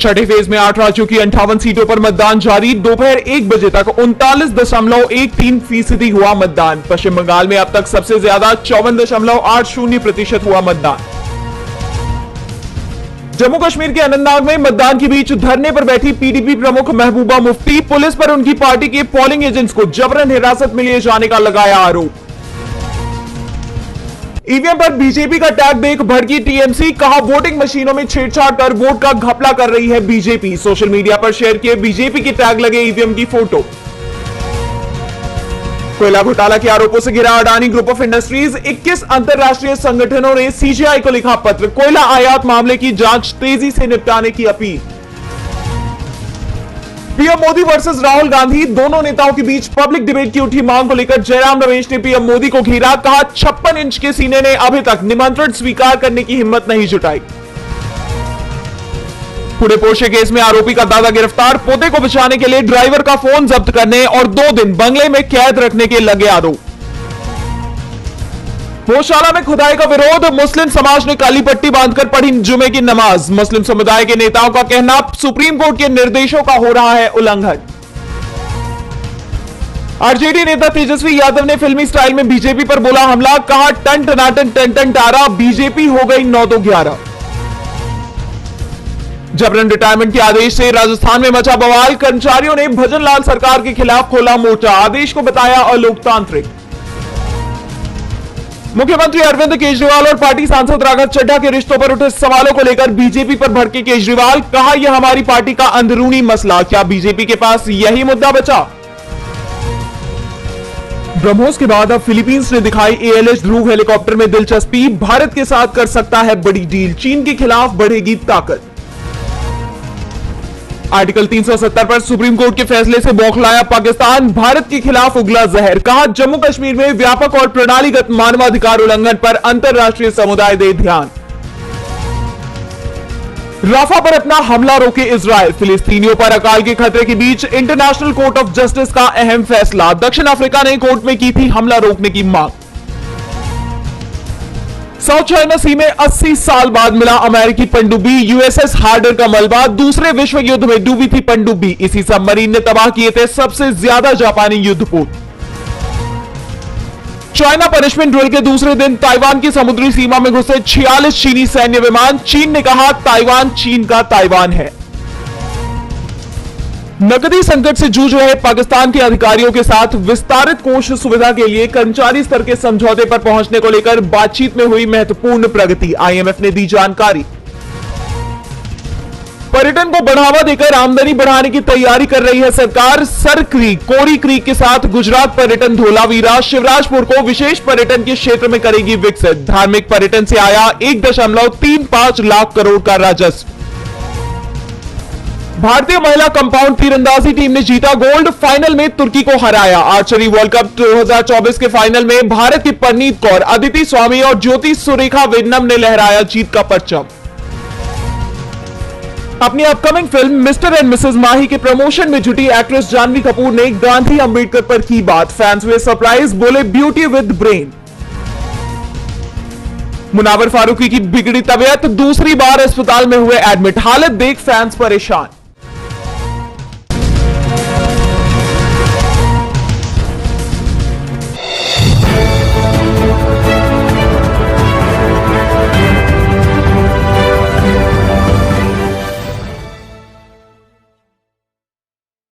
छठे फेज में 8 राज्यों की 58 सीटों पर मतदान जारी। दोपहर 1 बजे तक 39.13% हुआ मतदान। पश्चिम बंगाल में अब तक सबसे ज्यादा 54.80% हुआ मतदान। जम्मू कश्मीर के अनंतनाग में मतदान के बीच धरने पर बैठी पीडीपी प्रमुख महबूबा मुफ्ती, पुलिस पर उनकी पार्टी के पोलिंग एजेंट्स को जबरन हिरासत में लिए जाने का लगाया आरोप। ईवीएम पर बीजेपी का टैग देख भड़की टीएमसी, कहा वोटिंग मशीनों में छेड़छाड़ कर वोट का घपला कर रही है बीजेपी। सोशल मीडिया पर शेयर किए बीजेपी के टैग लगे ईवीएम की फोटो। कोयला घोटाला के आरोपों से घिरा अडानी ग्रुप ऑफ इंडस्ट्रीज, 21 अंतरराष्ट्रीय संगठनों ने सीजीआई को लिखा पत्र, कोयला आयात मामले की जांच तेजी से निपटाने की appeal. PM Modi versus Rahul Gandhi, दोनों नेताओं के बीच पब्लिक डिबेट की उठी मांग को लेकर जयराम रमेश ने पीएम मोदी को घेरा, कहा 56 इंच के सीने ने अभी तक निमंत्रण स्वीकार करने की हिम्मत नहीं जुटाई। पुणे पोर्शे केस में आरोपी का दादा गिरफ्तार, पोते को बचाने के लिए ड्राइवर का फोन जब्त करने और 2 दिन बंगले में कैद रखने के लगे आरोप। गौशाला में खुदाई का विरोध, मुस्लिम समाज ने काली पट्टी बांधकर पढ़ी जुमे की नमाज। मुस्लिम समुदाय के नेताओं का कहना, सुप्रीम कोर्ट के निर्देशों का हो रहा है उल्लंघन। आरजेडी नेता तेजस्वी यादव ने फिल्मी स्टाइल में बीजेपी पर बोला हमला, कहा टन टनाटन टन टन टारा, बीजेपी हो गई 9-2-11। जबरन रिटायरमेंट के आदेश से राजस्थान में मचा बवाल, कर्मचारियों ने भजनलाल सरकार के खिलाफ खोला मोर्चा, आदेश को बताया अलोकतांत्रिक। मुख्यमंत्री अरविंद केजरीवाल और पार्टी सांसद राघव चड्ढा के रिश्तों पर उठे सवालों को लेकर बीजेपी पर भड़के केजरीवाल, कहा यह हमारी पार्टी का अंदरूनी मसला, क्या बीजेपी के पास यही मुद्दा बचा। ब्रह्मोस के बाद अब फिलीपींस ने दिखाई एएलएच ध्रुव हेलीकॉप्टर में दिलचस्पी, भारत के साथ कर सकता है बड़ी डील, चीन के खिलाफ बढ़ेगी ताकत। आर्टिकल 370 पर सुप्रीम कोर्ट के फैसले से बौखलाया पाकिस्तान, भारत के खिलाफ उगला जहर, कहा जम्मू कश्मीर में व्यापक और प्रणालीगत मानवाधिकार उल्लंघन पर अंतरराष्ट्रीय समुदाय दे ध्यान। राफा पर अपना हमला रोके इजरायल, फिलिस्तीनियों पर अकाल के खतरे के बीच इंटरनेशनल कोर्ट ऑफ जस्टिस का अहम फैसला, दक्षिण अफ्रीका ने कोर्ट में की थी हमला रोकने की मांग। साउथ चाइना सी में 80 साल बाद मिला अमेरिकी पनडुब्बी, यूएसएस हार्डर का मलबा, दूसरे विश्व युद्ध में डूबी थी पनडुब्बी, इसी सबमरीन ने तबाह किए थे सबसे ज्यादा जापानी युद्धपोत। चाइना पनिशमेंट ड्रिल के दूसरे दिन ताइवान की समुद्री सीमा में घुसे 46 चीनी सैन्य विमान, चीन ने कहा ताइवान चीन का ताइवान है। नकदी संकट से जूझ रहे पाकिस्तान के अधिकारियों के साथ विस्तारित कोष सुविधा के लिए कर्मचारी स्तर के समझौते पर पहुंचने को लेकर बातचीत में हुई महत्वपूर्ण प्रगति, आईएमएफ ने दी जानकारी। पर्यटन को बढ़ावा देकर आमदनी बढ़ाने की तैयारी कर रही है सरकार, सर क्रीक, कोरी क्रीक के साथ गुजरात पर्यटन धोलावीरा, शिवराजपुर को विशेष पर्यटन के क्षेत्र में करेगी विकसित। धार्मिक पर्यटन से आया 1.35 लाख करोड़ का राजस्व। भारतीय महिला कंपाउंड तीरंदाजी टीम ने जीता गोल्ड, फाइनल में तुर्की को हराया। आर्चरी वर्ल्ड कप 2024 के फाइनल में भारत की परनीत कौर, अदिति स्वामी और ज्योति सुरेखा वेन्नम ने लहराया जीत का परचम। अपनी upcoming film Mr and Mrs Mahi के प्रमोशन में जुटी एक्ट्रेस जानवी कपूर ने गांधी अंबेडकर पर की बात, फैंस हुए सरप्राइज, बोले beauty with brain. Munawar Faruqui की बिगड़ी तबीयत, दूसरी बार अस्पताल में हुए एडमिट, हालत देख फैंस परेशान।